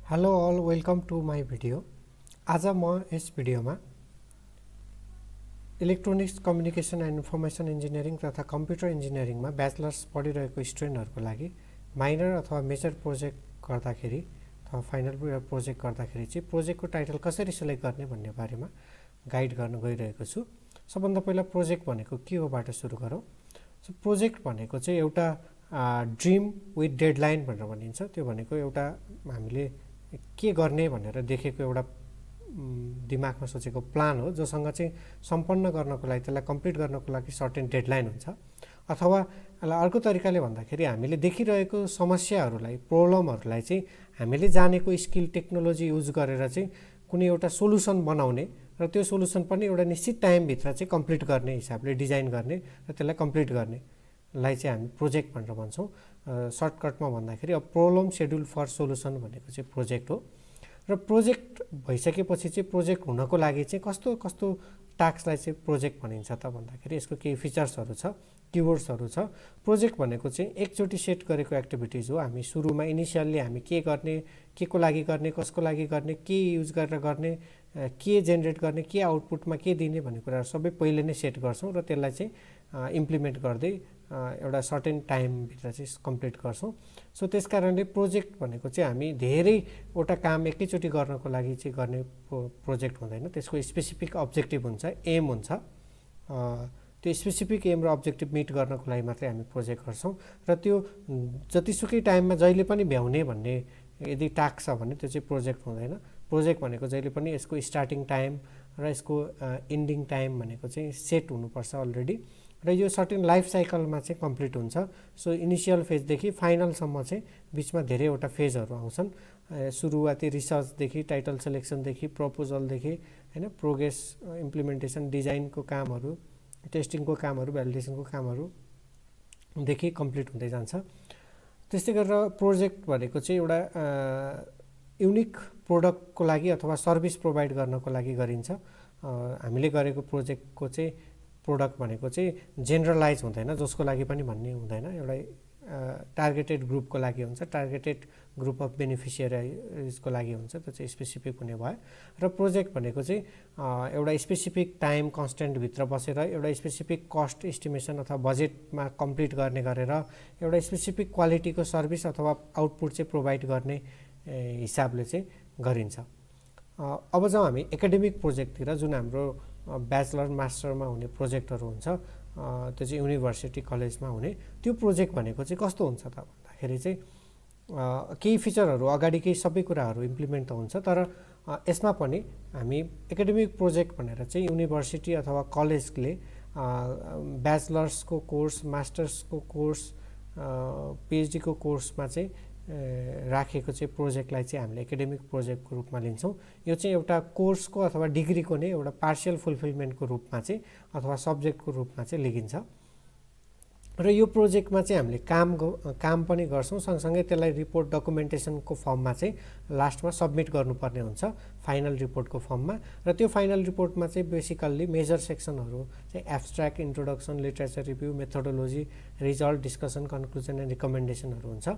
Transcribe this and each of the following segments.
Hello all welcome to my video. आज म यस भिडियोमा electronics communication and information engineering तथा कम्प्युटर इन्जिनियरिङमा ब्याचलर्स पढिरहेको स्टुडेन्टहरूको लागि माइनर अथवा मेजर प्रोजेक्ट गर्दाखेरि अथवा फाइनल प्रोजेक्ट गर्दाखेरि चाहिँ प्रोजेक्टको टाइटल कसरी सिलेक्ट गर्ने भन्ने बारेमा गाइड गर्न गइरहेको छु। सबभन्दा पहिला प्रोजेक्ट भनेको के होबाट सुरु गरौँ। सो प्रोजेक्ट भनेको चाहिँ एउटा ड्रिम विथ डेडलाइन भनेर भनिन्छ। त्यो भनेको एउटा हामीले के गर्ने भनेर देखेको एउटा दिमागमा सोचेको प्लान हो, जोसँग चाहिँ सम्पन्न गर्नको लागि, त्यसलाई कम्प्लिट गर्नको लागि सर्टेन डेडलाइन हुन्छ। अथवा यसलाई अर्को तरिकाले भन्दाखेरि हामीले देखिरहेको समस्याहरूलाई, प्रब्लमहरूलाई चाहिँ हामीले जानेको स्किल टेक्नोलोजी युज गरेर चाहिँ कुनै एउटा सोलुसन बनाउने र त्यो सोलुसन पनि एउटा निश्चित टाइमभित्र चाहिँ कम्प्लिट गर्ने हिसाबले डिजाइन गर्ने र त्यसलाई कम्प्लिट गर्नेलाई चाहिँ हामी प्रोजेक्ट भनेर भन्छौँ। सर्टकटमा भन्दाखेरि अब प्रब्लम सेड्युल फर सोलुसन भनेको चाहिँ प्रोजेक्ट हो। र प्रोजेक्ट भइसकेपछि चाहिँ प्रोजेक्ट हुनको लागि चाहिँ कस्तो कस्तो टास्कलाई चाहिँ प्रोजेक्ट भनिन्छ त भन्दाखेरि यसको केही फिचर्सहरू छ, किवर्ड्सहरू छ। प्रोजेक्ट भनेको चाहिँ एकचोटि सेट गरेको एक्टिभिटिज हो। हामी सुरुमा इनिसियल्ली हामी के गर्ने, के को लागि गर्ने, कसको लागि गर्ने, के युज गरेर गर्ने, के जेनेरेट गर्ने, के आउटपुटमा के दिने भन्ने कुराहरू सबै पहिले नै सेट गर्छौँ र त्यसलाई चाहिँ इम्प्लिमेन्ट गर्दै एउटा सर्टेन टाइमभित्र चाहिँ कम्प्लिट गर्छौँ। सो त्यस कारणले प्रोजेक्ट भनेको चाहिँ हामी धेरैवटा काम एकैचोटि गर्नको लागि चाहिँ गर्ने प्रोजेक्ट हुँदैन। त्यसको स्पेसिफिक अब्जेक्टिभ हुन्छ, एम हुन्छ। त्यो स्पेसिफिक एम र अब्जेक्टिभ मिट गर्नको लागि मात्रै हामी प्रोजेक्ट गर्छौँ र त्यो जतिसुकै टाइममा जहिले पनि भ्याउने भन्ने यदि टास्क छ भने त्यो चाहिँ प्रोजेक्ट हुँदैन। प्रोजेक्ट भनेको जहिले पनि यसको स्टार्टिङ टाइम र यसको इन्डिङ टाइम भनेको चाहिँ सेट हुनुपर्छ अलरेडी, र यो सर्टेन लाइफ साइकलमा चाहिँ कम्प्लिट हुन्छ। सो इनिसियल फेजदेखि फाइनलसम्म चाहिँ बिचमा धेरैवटा फेजहरू आउँछन्। सुरुवाती रिसर्चदेखि, टाइटल सेलेक्सनदेखि, प्रपोजलदेखि होइन, प्रोग्रेस, इम्प्लिमेन्टेसन, डिजाइनको कामहरू, टेस्टिङको कामहरू, भ्यालिडेसनको कामहरूदेखि कम्प्लिट हुँदै जान्छ। त्यस्तै गरेर प्रोजेक्ट भनेको चाहिँ एउटा युनिक प्रोडक्टको लागि अथवा सर्भिस प्रोभाइड गर्नको लागि गरिन्छ। हामीले गरेको प्रोजेक्टको चाहिँ प्रोडक्ट भनेको चाहिँ जेनरलाइज हुँदैन, जसको लागि पनि भन्ने हुँदैन। एउटा टार्गेटेड ग्रुपको लागि हुन्छ, टार्गेटेड ग्रुप अफ बेनिफिसियरीजको लागि हुन्छ, त्यो चाहिँ स्पेसिफिक हुने भयो। र प्रोजेक्ट भनेको चाहिँ एउटा स्पेसिफिक टाइम कन्स्टेन्टभित्र बसेर एउटा स्पेसिफिक कस्ट एस्टिमेसन अथवा बजेटमा कम्प्लिट गर्ने गरेर एउटा स्पेसिफिक क्वालिटीको सर्भिस अथवा आउटपुट चाहिँ प्रोभाइड गर्ने हिसाबले चाहिँ गरिन्छ। अब जब हामी एकाडेमिक प्रोजेक्टतिर, जुन हाम्रो ब्याचलर मास्टरमा हुने प्रोजेक्टहरू हुन्छ, त्यो चाहिँ युनिभर्सिटी कलेजमा हुने, त्यो प्रोजेक्ट भनेको चाहिँ कस्तो हुन्छ त भन्दाखेरि चाहिँ केही फिचरहरू अगाडि केही सबै कुराहरू इम्प्लिमेन्ट त हुन्छ, तर यसमा पनि हामी एकाडेमिक प्रोजेक्ट भनेर चाहिँ युनिभर्सिटी अथवा कलेजले ब्याचलर्सको कोर्स, मास्टर्सको कोर्स, पिएचडीको कोर्समा चाहिँ राखेको चाहिँ प्रोजेक्टलाई चाहिँ हामीले एकाडेमिक प्रोजेक्टको रूपमा लिन्छौँ। यो चाहिँ एउटा कोर्सको अथवा डिग्रीको नै एउटा पार्सियल फुलफिलमेन्टको रूपमा चाहिँ अथवा सब्जेक्टको रूपमा चाहिँ लिइन्छ। र यो प्रोजेक्टमा चाहिँ हामीले काम पनि गर्छौँ, सँगसँगै त्यसलाई रिपोर्ट डकुमेन्टेसनको फर्ममा चाहिँ लास्टमा सब्मिट गर्नुपर्ने हुन्छ, फाइनल रिपोर्टको फर्ममा। र त्यो फाइनल रिपोर्टमा चाहिँ बेसिकल्ली मेजर सेक्सनहरू चाहिँ abstract, introduction, literature review, methodology, result, discussion, conclusion and रिकमेन्डेसनहरू हुन्छ।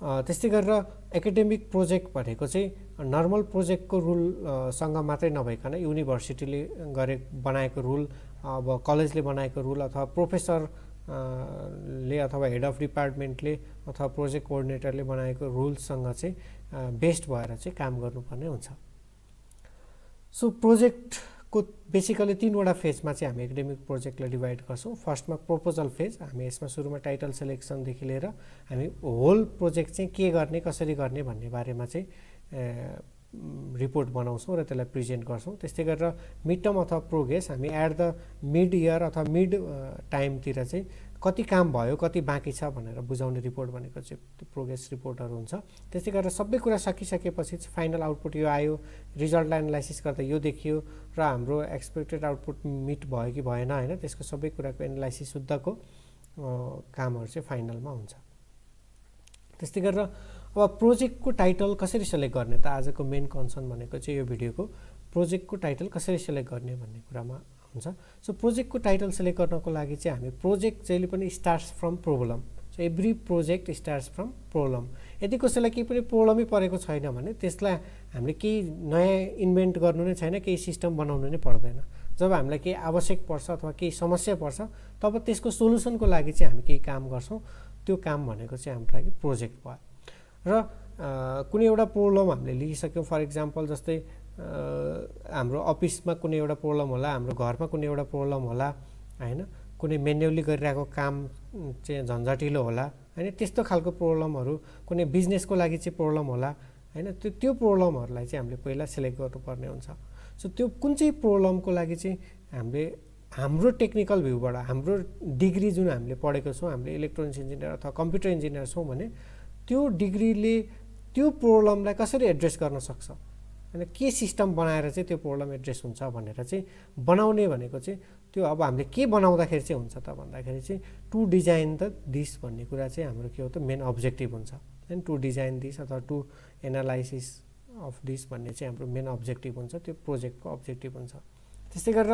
त्यस्तै गरेर एकाडेमिक प्रोजेक्ट भनेको चाहिँ नर्मल प्रोजेक्टको रुलसँग मात्रै नभइकन युनिभर्सिटीले बनाएको रुल, अब कलेजले बनाएको रुल अथवा प्रोफेसरले अथवा हेड अफ डिपार्टमेन्टले अथवा प्रोजेक्ट कोअर्डिनेटरले बनाएको रुल्ससँग चाहिँ बेस्ड भएर चाहिँ काम गर्नुपर्ने हुन्छ। सो प्रोजेक्टको बेसिकली 3वटा फेजमा चाहिँ हामी एकाडेमिक प्रोजेक्टलाई डिभाइड गर्छौँ। फर्स्टमा प्रोपोजल फेज, हामी यसमा सुरुमा टाइटल सेलेक्सनदेखि लिएर हामी होल प्रोजेक्ट चाहिँ के गर्ने, कसरी गर्ने भन्ने बारेमा चाहिँ रिपोर्ट बनाउँछौँ र त्यसलाई प्रेजेन्ट गर्छौँ। त्यस्तै गरेर मिड टर्म अथवा प्रोग्रेस, हामी एट द मिड इयर अथवा मिड टाइमतिर चाहिँ कति काम भयो, कति बाँकी छ भनेर बुझाउने रिपोर्ट भनेको चाहिँ त्यो प्रोग्रेस रिपोर्टहरू हुन्छ। त्यस्तै गरेर सबै कुरा सकिसकेपछि चाहिँ फाइनल आउटपुट यो आयो, रिजल्टलाई एनालाइसिस गर्दा यो देखियो र हाम्रो एक्सपेक्टेड आउटपुट मिट भयो कि भएन होइन, त्यसको सबै कुराको एनालाइसिस शुद्धको कामहरू चाहिँ फाइनलमा हुन्छ। त्यस्तै गरेर अब प्रोजेक्टको टाइटल कसरी सेलेक्ट गर्ने त आजको मेन कन्सर्न भनेको चाहिँ यो भिडियोको प्रोजेक्टको टाइटल कसरी सेलेक्ट गर्ने भन्ने कुरामा हुन्छ। सो प्रोजेक्टको टाइटल सेलेक्ट गर्नको लागि चाहिँ हामी प्रोजेक्ट जहिले पनि starts from problem, So every project starts from problem. यदि कसैलाई केही पनि प्रब्लमै परेको छैन भने त्यसलाई हामीले केही नयाँ इन्भेन्ट गर्नु नै छैन, केही सिस्टम बनाउनु नै पर्दैन। जब हामीलाई केही आवश्यक पर्छ अथवा केही समस्या पर्छ तब त्यसको सोलुसनको लागि चाहिँ हामी केही काम गर्छौँ। त्यो काम भनेको चाहिँ हाम्रो लागि प्रोजेक्ट भयो। र कुनै एउटा प्रब्लम हामीले लिइसक्यौँ, फर इक्जाम्पल जस्तै हाम्रो अफिसमा कुनै एउटा प्रब्लम होला, हाम्रो घरमा कुनै एउटा प्रब्लम होला होइन, कुनै मेन्युअली गरिरहेको काम चाहिँ झन्झटिलो होला होइन, त्यस्तो खालको प्रब्लमहरू, कुनै बिजनेसको लागि चाहिँ प्रब्लम होला होइन, त्यो प्रब्लमहरूलाई चाहिँ हामीले पहिला सेलेक्ट गर्नुपर्ने हुन्छ। सो त्यो कुन चाहिँ प्रब्लमको लागि चाहिँ हामीले हाम्रो टेक्निकल भ्यूबाट हाम्रो डिग्री जुन हामीले पढेको छौँ, हामीले इलेक्ट्रोनिक्स इन्जिनियर अथवा कम्प्युटर इन्जिनियर छौँ भने त्यो डिग्रीले त्यो प्रब्लमलाई कसरी एड्रेस गर्न सक्छ होइन, के सिस्टम बनाएर चाहिँ त्यो प्रब्लम एड्रेस हुन्छ भनेर चाहिँ बनाउने भनेको चाहिँ त्यो अब हामीले के बनाउँदाखेरि चाहिँ हुन्छ त भन्दाखेरि चाहिँ टु डिजाइन द दिस भन्ने कुरा चाहिँ हाम्रो के हो त मेन अब्जेक्टिभ हुन्छ होइन। टु डिजाइन दिस अथवा टु एनालाइसिस अफ दिस भन्ने चाहिँ हाम्रो मेन अब्जेक्टिभ हुन्छ, त्यो प्रोजेक्टको अब्जेक्टिभ हुन्छ। त्यस्तै गरेर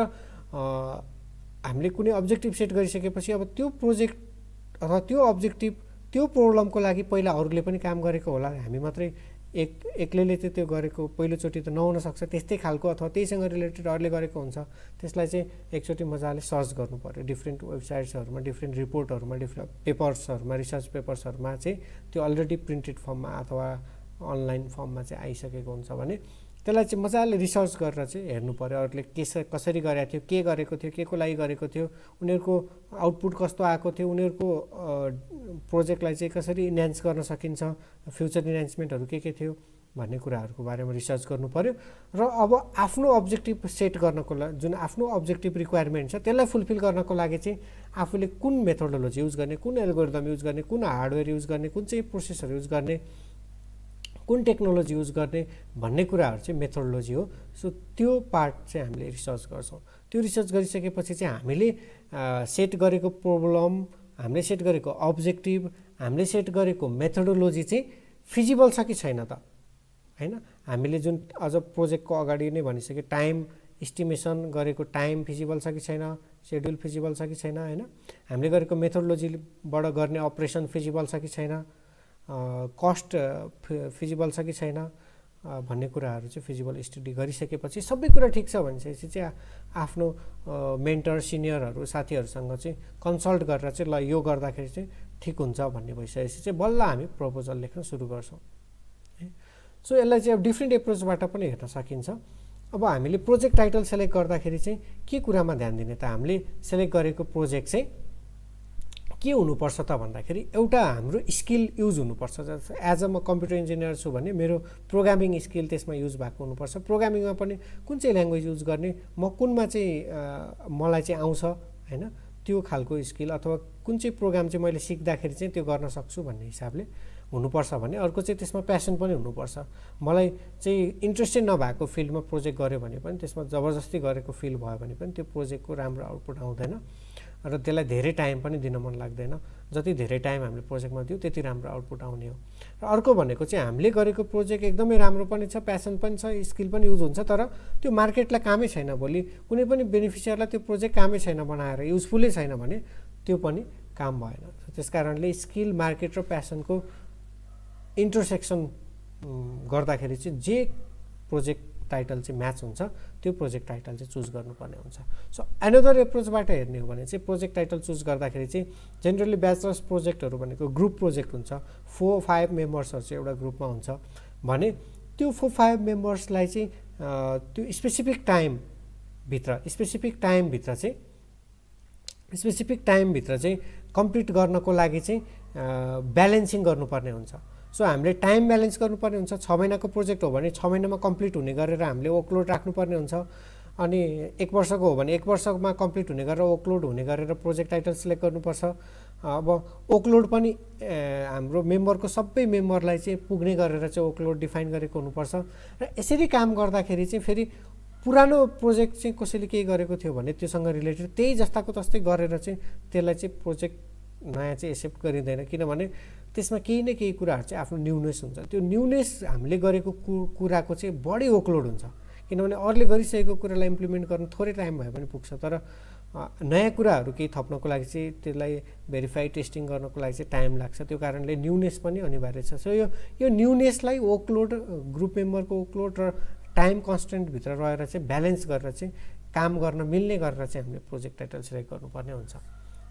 हामीले कुनै अब्जेक्टिभ सेट गरिसकेपछि अब त्यो प्रोजेक्ट अथवा त्यो अब्जेक्टिभ त्यो प्रब्लमको लागि पहिला अरूले पनि काम गरेको होला, हामी मात्रै एक्लैले चाहिँ त्यो गरेको पहिलोचोटि त नहुन सक्छ, त्यस्तै खालको अथवा त्यहीसँग रिलेटेड अरूले गरेको हुन्छ। त्यसलाई चाहिँ एकचोटि मजाले सर्च गर्नु पर्यो, डिफ्रेन्ट वेबसाइट्सहरूमा, डिफ्रेन्ट रिपोर्टहरूमा, डिफ्रेन्ट पेपर्सहरूमा, रिसर्च पेपर्सहरूमा चाहिँ त्यो अलरेडी प्रिन्टेड फर्ममा अथवा अनलाइन फर्ममा चाहिँ आइसकेको हुन्छ भने त्यसलाई चाहिँ मजाले रिसर्च गरेर चाहिँ हेर्नु पर्यो, अरूले कसरी गरेको थियो, के गरेको थियो, के को लागि गरेको थियो, उनीहरूको आउटपुट कस्तो आएको थियो, उनीहरूको प्रोजेक्टलाई चाहिँ कसरी इन्हान्स गर्न सकिन्छ, फ्युचर इन्हान्समेन्टहरू के थियो भन्ने कुराहरूको बारेमा रिसर्च गर्नु पर्यो। र अब आफ्नो अब्जेक्टिभ सेट गर्नको लागि जुन आफ्नो अब्जेक्टिभ रिक्वायरमेन्ट छ त्यसलाई फुलफिल गर्नको लागि चाहिँ आफूले कुन मेथोडोलोजी युज गर्ने, कुन एल्गोरिदम युज गर्ने, कुन हार्डवेयर युज गर्ने, कुन चाहिँ प्रोसेसर युज गर्ने, कुन टेक्नोलोजी युज गर्ने भन्ने कुराहरू चाहिँ मेथोडोलोजी हो। सो त्यो पार्ट चाहिँ हामीले रिसर्च गर्छौँ। त्यो रिसर्च गरिसकेपछि चाहिँ हामीले सेट गरेको प्रब्लम, हामीले सेट गरेको अब्जेक्टिभ, हामीले सेट गरेको मेथोडोलोजी चाहिँ फिजिबल छ कि छैन त होइन। हामीले जुन अझ प्रोजेक्टको अगाडि नै भनिसक्यो, टाइम इस्टिमेसन गरेको टाइम फिजिबल छ कि छैन, सेड्युल फिजिबल छ कि छैन होइन, हामीले गरेको मेथोडोलोजीबाट गर्ने अपरेसन फिजिबल छ कि छैन, कस्ट फिजिबल छ कि छैन भन्ने कुराहरू चाहिँ फिजिबल स्टडी गरिसकेपछि सबै कुरा ठिक छ भनेपछि चाहिँ आफ्नो मेन्टर, सिनियरहरू, साथीहरूसँग चाहिँ कन्सल्ट गरेर चाहिँ ल यो गर्दाखेरि चाहिँ ठिक हुन्छ भन्ने भइसकेपछि चाहिँ बल्ल हामी प्रपोजल लेख्न सुरु गर्छौँ। सो यसलाई चाहिँ अब डिफ्रेन्ट एप्रोचबाट पनि हेर्न सकिन्छ। अब हामीले प्रोजेक्ट टाइटल सेलेक्ट गर्दाखेरि चाहिँ के कुरामा ध्यान दिने त, हामीले सेलेक्ट गरेको प्रोजेक्ट चाहिँ के हुनुपर्छ त भन्दाखेरि एउटा हाम्रो स्किल युज हुनुपर्छ। एज अ म कम्प्युटर इन्जिनियर छु भने मेरो प्रोग्रामिङ स्किल त्यसमा युज भएको हुनुपर्छ। प्रोग्रामिङमा पनि कुन चाहिँ ल्याङ्ग्वेज युज गर्ने, म कुनमा चाहिँ मलाई चाहिँ आउँछ होइन, त्यो खालको स्किल अथवा कुन चाहिँ प्रोग्राम चाहिँ मैले सिक्दाखेरि चाहिँ त्यो गर्न सक्छु भन्ने हिसाबले हुनुपर्छ भने अर्को चाहिँ त्यसमा प्यासन पनि हुनुपर्छ। मलाई चाहिँ इन्ट्रेस्टेड नभएको फिल्डमा प्रोजेक्ट गऱ्यो भने पनि त्यसमा जबरजस्ती गरेको फिल भयो भने पनि त्यो प्रोजेक्टको राम्रो आउटपुट आउँदैन र त्यसलाई धेरै टाइम पनि दिन मन लाग्दैन। जति धेरै टाइम हामीले प्रोजेक्टमा दियो त्यति राम्रो आउटपुट आउने हो। र अर्को भनेको चाहिँ हामीले गरेको प्रोजेक्ट एकदमै राम्रो पनि छ, प्यासन पनि छ, स्किल पनि युज हुन्छ, तर त्यो मार्केटलाई कामै छैन, भोलि कुनै पनि बेनिफिसियरलाई त्यो प्रोजेक्ट कामै छैन बनाएर, युजफुलै छैन भने त्यो पनि काम भएन। त्यस कारणले स्किल, मार्केट र प्यासनको इन्टरसेक्सन गर्दाखेरि चाहिँ जे प्रोजेक्ट टाइटल चाहिँ म्याच हुन्छ त्यो प्रोजेक्ट टाइटल चाहिँ चुज गर्नुपर्ने हुन्छ। सो एनदर एप्रोचबाट हेर्ने हो भने चाहिँ प्रोजेक्ट टाइटल चुज गर्दाखेरि चाहिँ जेनरली ब्याचलर्स प्रोजेक्टहरू भनेको ग्रुप प्रोजेक्ट हुन्छ, 4-5 मेम्बर्सहरू चाहिँ एउटा ग्रुपमा हुन्छ भने त्यो 4-5 मेम्बर्सलाई चाहिँ त्यो स्पेसिफिक टाइमभित्र चाहिँ कम्प्लिट गर्नको लागि चाहिँ ब्यालेन्सिङ गर्नुपर्ने हुन्छ। सो हामीले टाइम ब्यालेन्स गर्नुपर्ने हुन्छ। 6 महिनाको प्रोजेक्ट हो भने 6 महिनामा कम्प्लिट हुने गरेर हामीले वर्कलोड राख्नुपर्ने हुन्छ। अनि 1 वर्षको हो भने 1 वर्षमा कम्प्लिट हुने गरेर वर्कलोड हुने गरेर प्रोजेक्ट टाइटल सिलेक्ट गर्नुपर्छ। अब वर्कलोड पनि हाम्रो मेम्बरको सबै मेम्बरलाई चाहिँ पुग्ने गरेर चाहिँ वर्कलोड डिफाइन गरेको हुनुपर्छ। र यसरी काम गर्दाखेरि चाहिँ फेरि पुरानो प्रोजेक्ट चाहिँ कसैले केही गरेको थियो भने त्योसँग रिलेटेड त्यही जस्ताको तस्तै गरेर चाहिँ त्यसलाई चाहिँ प्रोजेक्ट नयाँ चाहिँ एक्सेप्ट गरिँदैन, किनभने त्यसमा केही न केही कुराहरू चाहिँ आफ्नो न्युनेस हुन्छ। त्यो न्युनेस हामीले गरेको कुराको चाहिँ बढी वर्कलोड हुन्छ, किनभने अरूले गरिसकेको कुरालाई इम्प्लिमेन्ट गर्न थोरै टाइम भए पनि पुग्छ, तर नयाँ कुराहरू केही थप्नको लागि चाहिँ त्यसलाई भेरिफाई टेस्टिङ गर्नको लागि चाहिँ टाइम लाग्छ। त्यो कारणले न्युनेस पनि अनिवार्य छ। सो यो न्युनेसलाई वर्कलोड, ग्रुप मेम्बरको वर्कलोड र टाइम कन्स्टेन्टभित्र रहेर चाहिँ ब्यालेन्स गरेर चाहिँ काम गर्न मिल्ने गरेर चाहिँ हामीले प्रोजेक्ट टाइटल सिलेक्ट गर्नुपर्ने हुन्छ।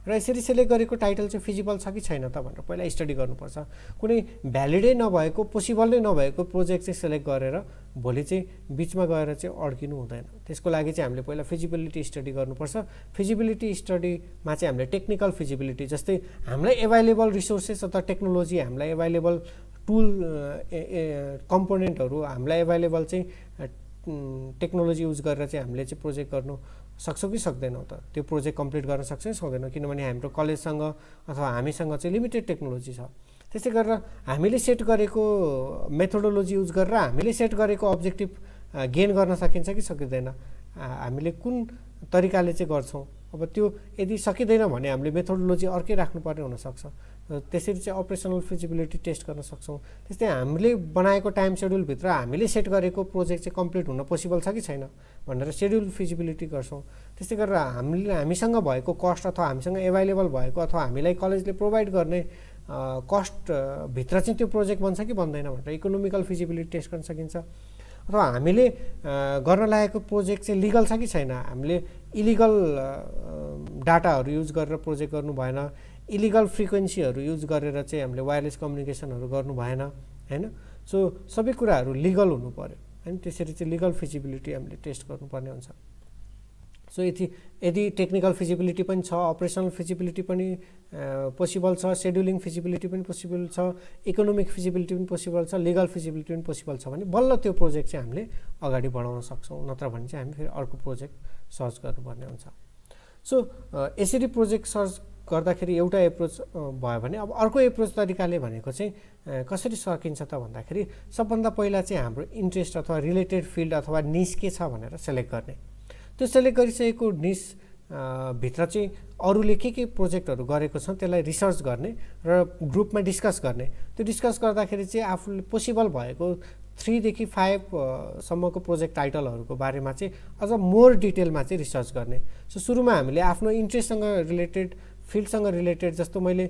र यसरी सिलेक्ट गरेको टाइटल चाहिँ फिजिबल छ कि छैन त भनेर पहिला स्टडी गर्नुपर्छ। कुनै भ्यालिडै नभएको, पोसिबल नै नभएको प्रोजेक्ट चाहिँ सिलेक्ट गरेर भोलि चाहिँ बिचमा गएर चाहिँ अड्किनु हुँदैन। त्यसको लागि चाहिँ हामीले पहिला फिजिबिलिटी स्टडी गर्नुपर्छ। फिजिबिलिटी स्टडीमा चाहिँ हामीले टेक्निकल फिजिबिलिटी, जस्तै हामीलाई एभाइलेबल रिसोर्सेस अथवा टेक्नोलोजी, हामीलाई एभाइलेबल टुल कम्पोनेन्टहरू, हामीलाई एभाइलेबल चाहिँ टेक्नोलोजी युज गरेर चाहिँ हामीले चाहिँ प्रोजेक्ट गर्नु सक्छौँ कि सक्दैनौँ त, त्यो प्रोजेक्ट कम्प्लिट गर्न सक्छौँ कि सक्दैनौँ, किनभने हाम्रो कलेजसँग अथवा हामीसँग चाहिँ लिमिटेड टेक्नोलोजी छ। त्यसै गरेर हामीले सेट गरेको मेथोडोलोजी युज गरेर हामीले सेट गरेको अब्जेक्टिभ गेन गर्न सकिन्छ कि सकिँदैन, हामीले कुन तरिकाले चाहिँ गर्छौँ। अब त्यो यदि सकिँदैन भने हामीले मेथोडोलोजी अर्कै राख्नुपर्ने हुनसक्छ। त्यसरी चाहिँ अपरेसनल फिजिबिलिटी टेस्ट गर्न सक्छौँ। त्यस्तै हामीले बनाएको टाइम सेड्युलभित्र हामीले सेट गरेको प्रोजेक्ट चाहिँ कम्प्लिट हुन पोसिबल छ कि छैन भनेर सेड्युल फिजिबिलिटी गर्छौँ। त्यस्तै गरेर हामीसँग भएको कस्ट अथवा हामीसँग एभाइलेबल भएको अथवा हामीलाई कलेजले प्रोभाइड गर्ने कस्टभित्र चाहिँ त्यो प्रोजेक्ट बन्छ कि बन्दैन भनेर इकोनोमिकल फिजिबिलिटी टेस्ट गर्न सकिन्छ। अथवा हामीले गर्न लागेको प्रोजेक्ट चाहिँ लिगल छ कि छैन, हामीले इलिगल डाटाहरू युज गरेर प्रोजेक्ट गर्नु भएन, इलिगल फ्रिक्वेन्सीहरू युज गरेर चाहिँ हामीले वायरलेस कम्युनिकेसनहरू गर्नु भएन हैन। सो सबै कुराहरू लिगल हुनु पर्यो हैन। त्यसरी चाहिँ लिगल फिजिबिलिटी हामीले टेस्ट गर्नुपर्ने हुन्छ। सो यदि टेक्निकल फिजिबिलिटी पनि छ, अपरेसनल फिजिबिलिटी पनि पोसिबल छ, सेड्युलिङ फिजिबिलिटी पनि पोसिबल छ, इकोनोमिक फिजिबिलिटी पनि पोसिबल छ, लिगल फिजिबिलिटी पनि पोसिबल छ भने बल्ल त्यो प्रोजेक्ट चाहिँ हामीले अगाडि बढाउन सक्छौँ। नत्र भने चाहिँ हामी फेरि अर्को प्रोजेक्ट सर्च गर्नुपर्ने हुन्छ। सो यसरी प्रोजेक्ट सर्च गर्दाखेरि एउटा एप्रोच भयो भने अब अर्को एप्रोच तरिकाले भनेको चाहिँ कसरी सकिन्छ त भन्दाखेरि सबभन्दा पहिला चाहिँ हाम्रो इन्ट्रेस्ट अथवा रिलेटेड फिल्ड अथवा निस के छ भनेर सेलेक्ट गर्ने। त्यो सेलेक्ट गरिसकेको निस भित्र चाहिँ अरूले के प्रोजेक्टहरू गरेको छ त्यसलाई रिसर्च गर्ने र ग्रुपमा डिस्कस गर्ने। त्यो डिस्कस गर्दाखेरि चाहिँ आफूले पोसिबल भएको 3 देखि 5 सम्मको प्रोजेक्ट टाइटलहरूको बारेमा चाहिँ अझ मोर डिटेलमा चाहिँ रिसर्च गर्ने। सो सुरुमा हामीले आफ्नो इन्ट्रेस्टसँग रिलेटेड, फिल्डसँग रिलेटेड, जस्तो मैले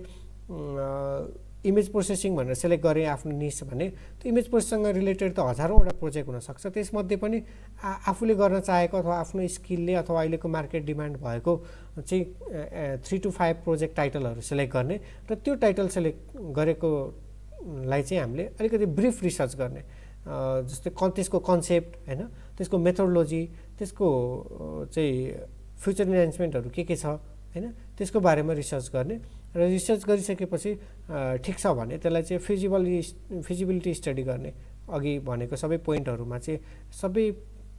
इमेज प्रोसेसिङ भनेर सेलेक्ट गरेँ आफ्नो निस भने त्यो इमेज प्रोसेसिङसँग रिलेटेड त हजारौँवटा प्रोजेक्ट हुनसक्छ। त्यसमध्ये पनि आफूले गर्न चाहेको अथवा आफ्नो स्किलले अथवा अहिलेको मार्केट डिमान्ड भएको चाहिँ 3 to 5 प्रोजेक्ट टाइटलहरू सेलेक्ट गर्ने र त्यो टाइटल सेलेक्ट गरेकोलाई चाहिँ हामीले अलिकति ब्रिफ रिसर्च गर्ने। जस्तै त्यसको कन्सेप्ट हैन, त्यसको मेथोडोलोजी, त्यसको चाहिँ फ्युचर इन्हान्समेन्टहरू के छ हैन, त्यसको बारेमा रिसर्च गर्ने र रिसर्च गरिसकेपछि ठिक छ भने त्यसलाई चाहिँ फिजिबिलिटी स्टडी गर्ने। अघि भनेको सबै पोइन्टहरूमा चाहिँ सबै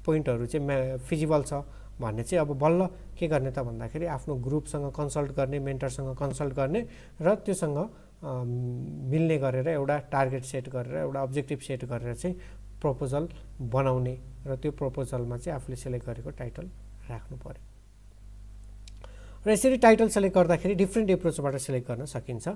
पोइन्टहरू चाहिँ फिजिबल छ भन्ने चाहिँ अब बल्ल के गर्ने त भन्दाखेरि आफ्नो ग्रुपसँग कन्सल्ट गर्ने, मेन्टरसँग कन्सल्ट गर्ने र त्योसँग मिल्ने गरेर एउटा टार्गेट सेट गरेर, एउटा अब्जेक्टिभ सेट गरेर चाहिँ प्रपोजल बनाउने र त्यो प्रपोजलमा चाहिँ आफूले सेलेक्ट गरेको टाइटल राख्नु पर्यो। र यसरी टाइटल सेलेक्ट गर्दाखेरि डिफ्रेन्ट एप्रोचबाट सेलेक्ट गर्न सकिन्छ।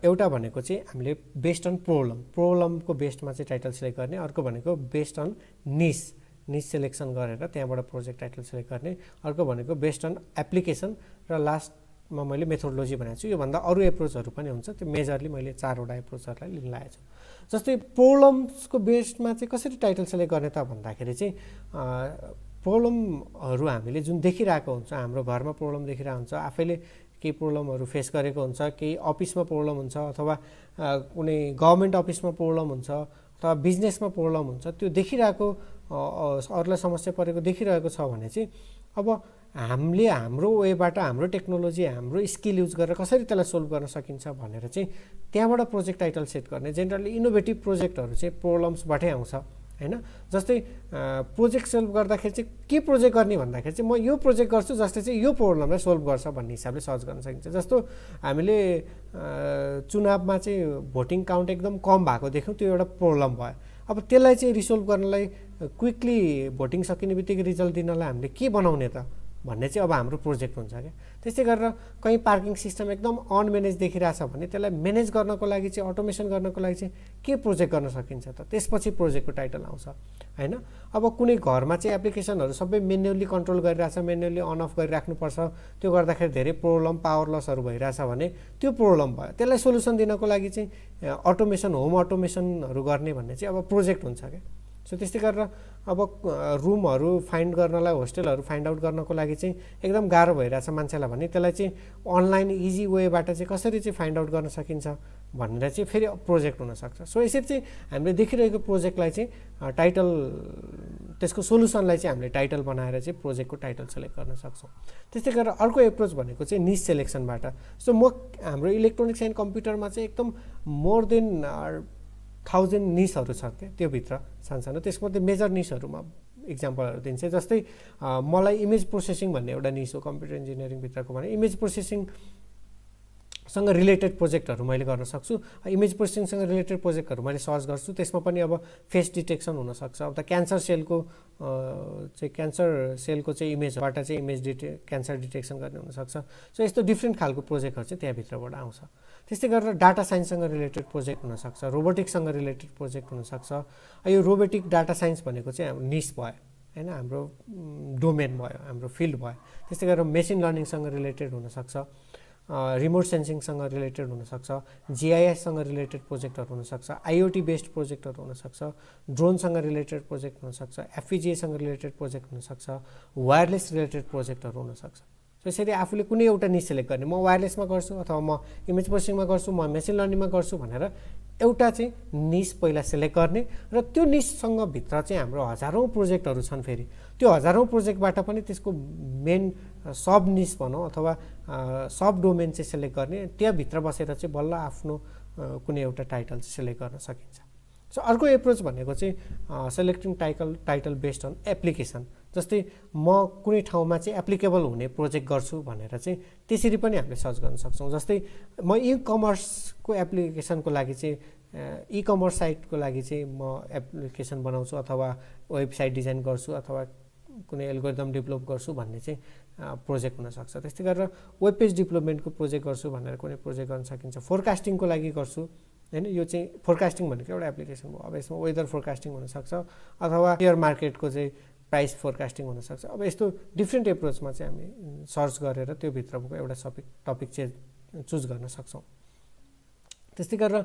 एउटा भनेको चाहिँ हामीले बेस्ड अन प्रोब्लमको बेस्डमा चाहिँ टाइटल सेलेक्ट गर्ने। अर्को भनेको बेस्ड अन निस सेलेक्सन गरेर त्यहाँबाट प्रोजेक्ट टाइटल सेलेक्ट गर्ने। अर्को भनेको बेस्ड अन एप्लिकेसन र लास्टमा मैले मेथोडोलोजी भनेको छु। योभन्दा अरू एप्रोचहरू पनि हुन्छ, त्यो मेजरली मैले 4वटा एप्रोचहरूलाई लिन लागेको छु। जस्तै प्रब्लम्सको बेस्डमा चाहिँ कसरी टाइटल सेलेक्ट गर्ने त भन्दाखेरि चाहिँ प्रब्लमहरू हामीले जुन देखिरहेको हुन्छ, हाम्रो घरमा प्रब्लम देखिरहेको हुन्छ, आफैले केही प्रब्लमहरू फेस गरेको हुन्छ, केही अफिसमा प्रब्लम हुन्छ अथवा कुनै गभर्मेन्ट अफिसमा प्रब्लम हुन्छ अथवा बिजनेसमा प्रब्लम हुन्छ, त्यो देखिरहेको अरूलाई समस्या परेको देखिरहेको छ भने चाहिँ अब हामीले हाम्रो वेबाट, हाम्रो टेक्नोलोजी, हाम्रो स्किल युज गरेर कसरी त्यसलाई सोल्भ गर्न सकिन्छ भनेर चाहिँ त्यहाँबाट प्रोजेक्ट टाइटल सेट गर्ने। जेनरली इनोभेटिभ प्रोजेक्टहरू चाहिँ प्रब्लम्सबाटै आउँछ हैन। जस्तै प्रोजेक्ट सोल्भ गर्दाखेरि चाहिँ के प्रोजेक्ट गर्ने भन्दाखेरि चाहिँ म यो प्रोजेक्ट गर्छु जसले चाहिँ यो प्रब्लमलाई सोल्भ गर्छ भन्ने हिसाबले सर्च गर्न सकिन्छ। जस्तो हामीले चुनावमा चाहिँ भोटिङ काउन्ट एकदम कम भएको देख्यौँ, त्यो एउटा प्रब्लम भयो। अब त्यसलाई चाहिँ रिसोल्भ गर्नलाई क्विकली भोटिङ सकिने बित्तिकै रिजल्ट दिनलाई हामीले के बनाउने त भन्ने चाहिँ अब हाम्रो प्रोजेक्ट हुन्छ क्या। त्यस्तै गरेर कहीँ पार्किङ सिस्टम एकदम अनम्यानेज देखिरहेछ भने त्यसलाई म्यानेज गर्नको लागि चाहिँ अटोमेसन गर्नको लागि चाहिँ के प्रोजेक्ट गर्न सकिन्छ त, त्यसपछि प्रोजेक्टको टाइटल आउँछ हैन। अब कुनै घरमा चाहिँ एप्लिकेसनहरू सबै मेन्युअली कन्ट्रोल गरिरहेछ, मेन्युअली अन अफ गरिराख्नुपर्छ, त्यो गर्दाखेरि धेरै प्रब्लम पावर लसहरू भइरहेछ भने त्यो प्रब्लम भयो, त्यसलाई सोल्युसन दिनको लागि चाहिँ अटोमेसन, होम अटोमेसनहरू गर्ने भन्ने चाहिँ अब प्रोजेक्ट हुन्छ क्या। सो त्यस्तै गरेर अब रुमहरू फाइन्ड गर्नलाई, होस्टेलहरू फाइन्ड आउट गर्नको लागि चाहिँ एकदम गाह्रो भइरहेछ मान्छेलाई भने त्यसलाई चाहिँ अनलाइन इजी वेबाट चाहिँ कसरी चाहिँ फाइन्ड आउट गर्न सकिन्छ भनेर चाहिँ फेरि प्रोजेक्ट हुनसक्छ। सो यसरी चाहिँ हामीले देखिरहेको प्रोजेक्टलाई चाहिँ टाइटल, त्यसको सोल्युसनलाई चाहिँ हामीले टाइटल बनाएर चाहिँ प्रोजेक्टको टाइटल सेलेक्ट गर्न सक्छौँ। त्यस्तै गरेर अर्को एप्रोच भनेको चाहिँ निस सेलेक्सनबाट। सो हाम्रो इलेक्ट्रोनिक्स एन्ड कम्प्युटरमा चाहिँ एकदम मोर देन 1000 निसहरू छ क्या, त्योभित्र सानसानो। त्यसमध्ये मेजर निसहरूमा इक्जाम्पलहरू दिन्छ, जस्तै मलाई इमेज प्रोसेसिङ भन्ने एउटा निस हो कम्प्युटर इन्जिनियरिङभित्रको भने इमेज प्रोसेसिङसँग रिलेटेड प्रोजेक्टहरू मैले गर्न सक्छु। इमेज प्रोसेसिङसँग रिलेटेड प्रोजेक्टहरू मैले सर्च गर्छु, त्यसमा पनि अब फेस डिटेक्सन हुनसक्छ। अब त क्यान्सर सेलको चाहिँ इमेजबाट चाहिँ क्यान्सर डिटेक्सन गर्ने हुनसक्छ। सो यस्तो डिफ्रेन्ट खालको प्रोजेक्टहरू चाहिँ त्यहाँभित्रबाट आउँछ। त्यस्तै गरेर डाटा साइन्ससँग रिलेटेड प्रोजेक्ट हुनसक्छ, रोबोटिक्ससँग रिलेटेड प्रोजेक्ट हुनसक्छ। यो रोबोटिक डाटा साइन्स भनेको चाहिँ हाम्रो निस भयो हैन, हाम्रो डोमेन भयो, हाम्रो फिल्ड भयो। त्यस्तै गरेर मेसिन लर्निङसँग रिलेटेड हुनसक्छ, रिमोट सेन्सिङसँग रिलेटेड हुनसक्छ, GIS सँग रिलेटेड प्रोजेक्टहरू हुनसक्छ, IoT बेस्ड प्रोजेक्टहरू हुनसक्छ, ड्रोनसँग रिलेटेड प्रोजेक्ट हुनसक्छ, FPGA सँग रिलेटेड प्रोजेक्ट हुनसक्छ, वायरलेस रिलेटेड प्रोजेक्टहरू हुनसक्छ। त्यसरी आफूले कुनै एउटा निस सेलेक्ट गर्ने, म वायरलेसमा गर्छु अथवा म इमेज प्रोसेसिङमा गर्छु, म मेसिन लर्निङमा गर्छु भनेर एउटा चाहिँ निस पहिला सेलेक्ट गर्ने र त्यो निससँग भित्र चाहिँ हाम्रो हजारौँ प्रोजेक्टहरू छन्। फेरि त्यो हजारौँ प्रोजेक्टबाट पनि त्यसको मेन सब निस भनौँ अथवा सब डोमेन चाहिँ सेलेक्ट गर्ने, त्यहाँभित्र बसेर चाहिँ बल्ल आफ्नो कुनै एउटा टाइटल चाहिँ सेलेक्ट गर्न सकिन्छ। सो अर्को एप्रोच भनेको चाहिँ selecting title based on application. जस्तै म कुनै ठाउँमा चाहिँ एप्लिकेबल हुने प्रोजेक्ट गर्छु भनेर चाहिँ त्यसरी पनि हामीले सर्च गर्न सक्छौँ। जस्तै म ई-कमर्सको एप्लिकेसनको लागि चाहिँ ई-कमर्स साइटको लागि चाहिँ म एप्लिकेसन बनाउँछु अथवा वेबसाइट डिजाइन गर्छु अथवा कुनै एल्गोरिदम डेभलप गर्छु भन्ने चाहिँ प्रोजेक्ट हुनसक्छ। त्यस्तै गरेर वेब पेज डेभलपमेन्टको प्रोजेक्ट गर्छु भनेर कुनै प्रोजेक्ट गर्न सकिन्छ। फोरकास्टिङको लागि गर्छु हैन, यो चाहिँ फोरकास्टिङ भनेको एउटा एप्लिकेसन हो। अब यसमा वेदर फोरकास्टिङ हुनसक्छ अथवा सेयर मार्केटको चाहिँ प्राइस फोरकास्टिङ हुनसक्छ। अब यस्तो डिफ्रेन्ट एप्रोचमा चाहिँ हामी सर्च गरेर त्यो भित्रको एउटा टपिक चाहिँ चुज गर्न सक्छौँ। त्यस्तै गरेर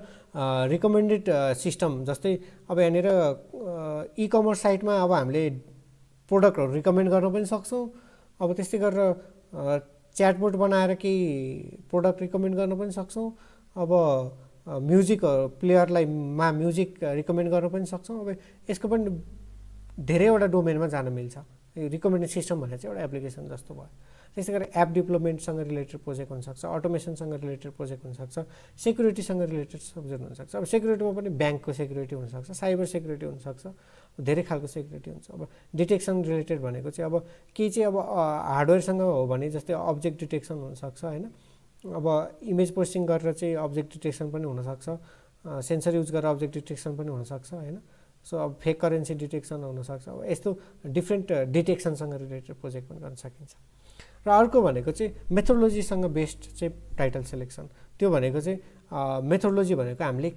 रिकमेन्डेड सिस्टम, जस्तै अब यहाँनिर ई-कमर्स साइटमा अब हामीले प्रोडक्टहरू रिकमेन्ड गर्न पनि सक्छौँ। अब त्यस्तै गरेर च्याटबोट बनाएर केही प्रोडक्ट रिकमेन्ड गर्न पनि सक्छौँ। अब म्युजिक प्लेयरलाई म्युजिक रिकमेन्ड गर्न पनि सक्छौँ। अब यसको पनि धेरैवटा डोमेनमा जान मिल्छ। यो रिकमेन्डेड सिस्टम भनेर चाहिँ एउटा एप्लिकेसन जस्तो भयो। त्यस्तै गरेर एप डेभलपमेन्टसँग रिलेटेड प्रोजेक्ट हुनसक्छ, अटोमेसनसँग रिलेटेड प्रोजेक्ट हुनसक्छ, सेक्युरिटीसँग रिलेटेड सब्जेक्ट हुनसक्छ। अब सेक्युरिटीमा पनि ब्याङ्कको सेक्युरिटी हुनसक्छ, साइबर सेक्युरिटी हुनसक्छ, धेरै खालको सेक्युरिटी हुन्छ। अब डिटेक्सन रिलेटेड भनेको चाहिँ अब केही चाहिँ अब हार्डवेयरसँग हो भने जस्तै अब्जेक्ट डिटेक्सन हुनसक्छ हैन। अब इमेज प्रोसेसिङ गरेर चाहिँ अब्जेक्ट डिटेक्सन पनि हुनसक्छ, सेन्सर युज गरेर अब्जेक्ट डिटेक्सन पनि हुनसक्छ हैन। सो अब फेक करेन्सी डिटेक्सन हुनसक्छ। अब यस्तो डिफ्रेन्ट डिटेक्सनसँग रिलेटेड प्रोजेक्ट पनि गर्न सकिन्छ। र अर्को भनेको चाहिँ मेथोडोलोजीसँग बेस्ड चाहिँ टाइटल सेलेक्सन। त्यो भनेको चाहिँ मेथोडोलोजी भनेको हामीले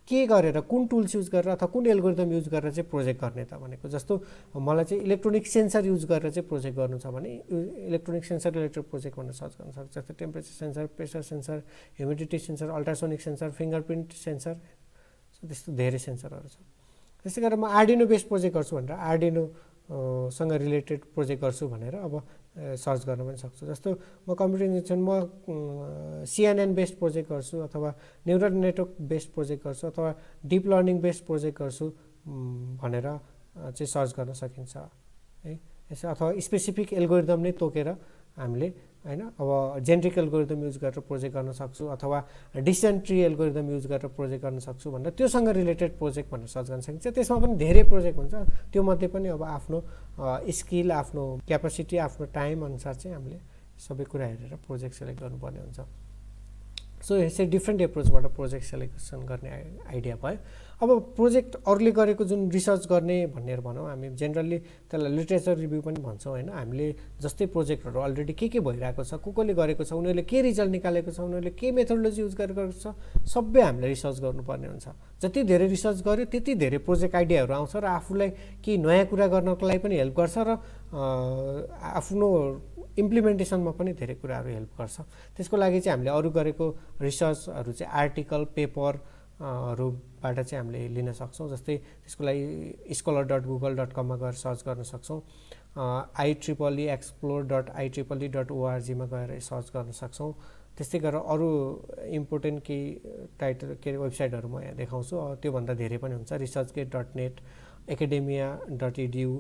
के गरेर, कुन टुल्स युज गरेर अथवा कुन एल्गोरिदम युज गरेर चाहिँ प्रोजेक्ट गर्ने त भनेको। जस्तो मलाई चाहिँ इलेक्ट्रोनिक सेन्सर युज गरेर चाहिँ प्रोजेक्ट गर्नु छ भने इलेक्ट्रोनिक सेन्सर रिलेटेड प्रोजेक्ट भनेर सर्च गर्न सक्छ। जस्तै temperature sensor, pressure sensor, humidity sensor, ultrasonic sensor, fingerprint sensor, त्यस्तो धेरै सेन्सरहरू छ। त्यस्तै गरेर म आर्डिनो बेस्ड प्रोजेक्ट गर्छु भनेर आर्डिनोसँग रिलेटेड प्रोजेक्ट गर्छु भनेर अब सर्च गर्न पनि सक्छु। जस्तो म कम्प्युटर इन्जिनियरिङमा CNN बेस्ड प्रोजेक्ट गर्छु अथवा न्युरल नेटवर्क बेस्ड प्रोजेक्ट गर्छु अथवा डिप लर्निङ बेस्ड प्रोजेक्ट गर्छु भनेर चाहिँ सर्च गर्न सकिन्छ है। यसो अथवा स्पेसिफिक एल्गोरिदम नै तोकेर हामीले हैन अब जेनेरिक एल्गोरिदम युज गरेर प्रोजेक्ट गर्न सक्छु अथवा डिसिजन ट्री एल्गोरिदम युज गरेर प्रोजेक्ट गर्न सक्छु भनेर त्योसँग रिलेटेड प्रोजेक्ट भनेर सर्च गर्न सकिन्छ। त्यसमा पनि धेरै प्रोजेक्ट हुन्छ, त्यो मध्ये पनि अब आफ्नो स्किल, आफ्नो क्यापासिटी, आफ्नो टाइम अनुसार चाहिँ हामीले सबै कुरा हेरेर प्रोजेक्ट सेलेक्ट गर्नुपर्ने हुन्छ। सो यसरी डिफ्रेन्ट एप्रोचबाट प्रोजेक्ट सेलेक्सन गर्ने आइडिया भयो। अब प्रोजेक्ट अरूले गरेको जुन रिसर्च गर्ने भनेर भनौँ हामी जेनरली त्यसलाई लिटरेचर रिभ्यू पनि भन्छौँ होइन। हामीले जस्तै प्रोजेक्टहरू अलरेडी के भइरहेको छ, कसले गरेको छ, उनीहरूले के रिजल्ट निकालेको छ, उनीहरूले के मेथोडोलोजी युज गरेको छ, सबै हामीले रिसर्च गर्नुपर्ने हुन्छ। जति धेरै रिसर्च गर्यो त्यति धेरै प्रोजेक्ट आइडियाहरू आउँछ र आफूलाई केही नयाँ कुरा गर्नको लागि पनि हेल्प गर्छ र आफ्नो इम्प्लिमेन्टेसनमा पनि धेरै कुराहरू हेल्प गर्छ। त्यसको लागि चाहिँ हामीले अरू गरेको रिसर्चहरू चाहिँ आर्टिकल पेपरहरूबाट चाहिँ हामीले लिन सक्छौँ। जस्तै त्यसको लागि scholar.google.com गएर सर्च गर्न सक्छौँ, IEEE explore.IEEE.org गएर सर्च गर्न सक्छौँ। त्यस्तै गरेर अरू इम्पोर्टेन्ट केही टाइटल वेबसाइटहरू म यहाँ देखाउँछु, त्योभन्दा धेरै पनि हुन्छ। researchgate.net, academia.edu,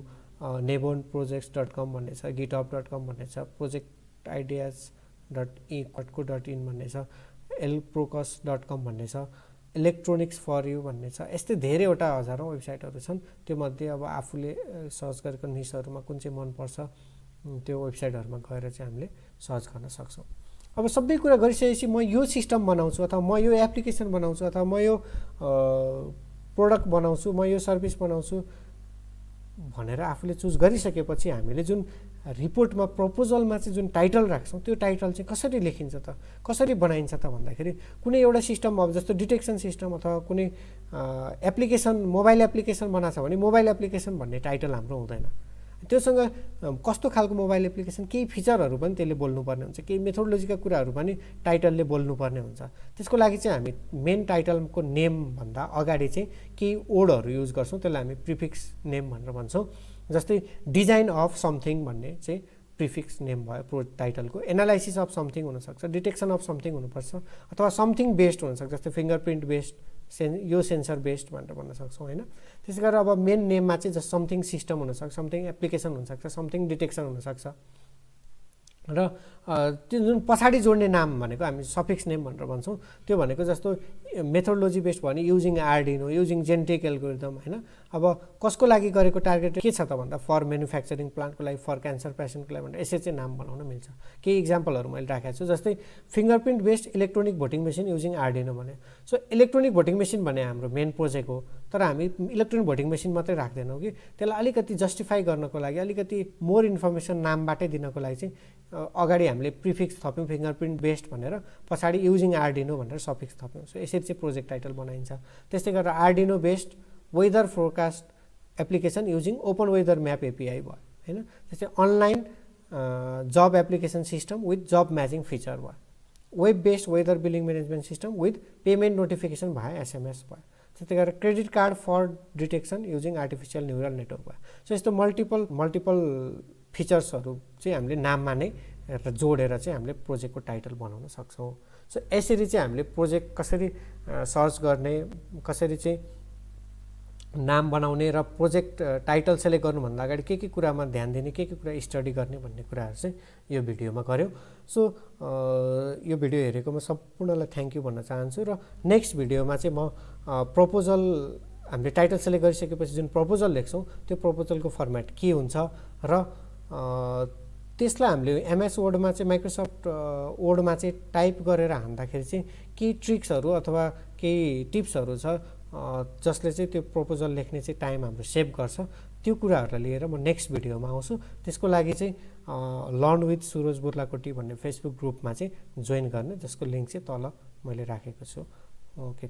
nebonprojects.com भन्ने छ, github.com भन्ने छ, projectideas.co.in भन्ने छ, lprocus.com भन्ने छ, electronics for you भन्ने छ। यस्तै धेरैवटा हजारौँ वेबसाइटहरू छन्। त्योमध्ये अब आफूले सर्च गरेको निसहरूमा कुन चाहिँ मनपर्छ त्यो वेबसाइटहरूमा गएर चाहिँ हामीले सर्च गर्न सक्छौँ। अब सबै कुरा गरिसकेपछि म यो सिस्टम बनाउँछु अथवा म यो एप्लिकेसन बनाउँछु अथवा म यो प्रोडक्ट बनाउँछु, म यो सर्भिस बनाउँछु भनेर आफूले चुज गरिसकेपछि हामीले जुन रिपोर्टमा प्रपोजलमा चाहिँ जुन टाइटल राख्छौँ त्यो टाइटल चाहिँ कसरी लेखिन्छ त, कसरी बनाइन्छ त भन्दाखेरि कुनै एउटा सिस्टम अब जस्तो डिटेक्सन सिस्टम अथवा कुनै एप्लिकेसन मोबाइल एप्लिकेसन बनाएको छ भने मोबाइल एप्लिकेसन भन्ने टाइटल हाम्रो हुँदैन। त्योसँग कस्तो खालको मोबाइल एप्लिकेसन केही फिचरहरू पनि त्यसले बोल्नुपर्ने हुन्छ, केही मेथोडोलोजीका कुराहरू पनि टाइटलले बोल्नुपर्ने हुन्छ। त्यसको लागि चाहिँ हामी मेन टाइटलको नेमभन्दा अगाडि चाहिँ केही वर्डहरू युज गर्छौँ, त्यसलाई हामी प्रिफिक्स नेम भनेर भन्छौँ। जस्तै डिजाइन अफ समथिङ भन्ने चाहिँ प्रिफिक्स नेम भयो प्रो टाइटलको। एनालाइसिस अफ समथिङ हुनसक्छ, डिटेक्सन अफ समथिङ हुनुपर्छ अथवा समथिङ बेस्ड हुनसक्छ, जस्तै फिङ्गरप्रिन्ट बेस्ड यो सेन्सर बेस्ड भनेर भन्न सक्छौँ होइन। त्यसै गरेर अब मेन नेममा चाहिँ जस्ट समथिङ सिस्टम हुनसक्छ, समथिङ एप्लिकेसन हुनसक्छ, समथिङ डिटेक्सन हुनसक्छ र त्यो जुन पछाडि जोड्ने नाम भनेको हामी सफिक्स नेम भनेर भन्छौँ। त्यो भनेको जस्तो मेथोडोलोजी बेस्ड भने using Arduino, using genetic algorithm होइन। अब कसको लागि गरेको टार्गेट के छ त भन्दा फर म्यानुफ्याक्चरिङ प्लान्टको लागि, फर क्यान्सर पेसेन्टको लागि भनेर यसरी चाहिँ नाम बनाउन मिल्छ। केही इक्जाम्पलहरू मैले राखेको छु, जस्तै fingerprint based electronic voting machine using Arduino भने। सो इलेक्ट्रोनिक भोटिङ मेसिन भने हाम्रो मेन प्रोजेक्ट हो, तर हामी इलेक्ट्रोनिक भोटिङ मेसिन मात्रै राख्दैनौँ कि त्यसलाई अलिकति जस्टिफाई गर्नको लागि, अलिकति मोर इन्फर्मेसन नामबाटै दिनको लागि चाहिँ अगाडि हामीले प्रिफिक्स थप्यौँ फिङ्गरप्रिन्ट बेस्ड भनेर, पछाडि युजिङ आर्डिनो भनेर सफिक्स थप्यौँ। सो यसरी चाहिँ प्रोजेक्ट टाइटल बनाइन्छ। त्यस्तै गरेर Arduino based weather forecast application using open weather map API भयो होइन। त्यस्तै online job application system with job matching feature भयो। Web based weather billing management system with payment notification भयो, एसएमएस भयो। त्यस्तै गरेर credit card fraud detection using artificial neural network भयो। So यस्तो मल्टिपल फिचर्सहरू चाहिँ हामीले नाममा नै जोडेर चाहिँ हामीले प्रोजेक्टको टाइटल बनाउन सक्छौँ। सो यसरी चाहिँ हामीले प्रोजेक्ट कसरी सर्च गर्ने, कसरी चाहिँ नाम बनाउने र प्रोजेक्ट टाइटल सेलेक्ट गर्नुभन्दा अगाडि के कुरामा ध्यान दिने, के कुरा स्टडी गर्ने भन्ने कुराहरू चाहिँ यो भिडियोमा गऱ्यौँ। सो यो भिडियो हेरेकोमा सम्पूर्णलाई थ्याङ्क यू भन्न चाहन्छु र नेक्स्ट भिडियोमा चाहिँ म प्रपोजल हामीले टाइटल सेलेक्ट गरिसकेपछि जुन प्रपोजल लेख्छौँ त्यो प्रपोजलको फर्मेट के हुन्छ र त्यसलाई हामीले एमएस वर्डमा चाहिँ माइक्रोसफ्ट वर्डमा चाहिँ टाइप गरेर हान्दाखेरि चाहिँ केही ट्रिक्सहरू अथवा केही टिप्सहरू छ जसले चाहिँ त्यो प्रपोजल लेख्ने चाहिँ टाइम हाम्रो सेभ गर्छ। त्यो कुराहरूलाई लिएर म नेक्स्ट भिडियोमा आउँछु। त्यसको लागि चाहिँ लर्न विथ सुरोज बुर्लाकोटी भन्ने फेसबुक ग्रुपमा चाहिँ जोइन गर्ने, जसको लिङ्क चाहिँ तल मैले राखेको छु। ओके।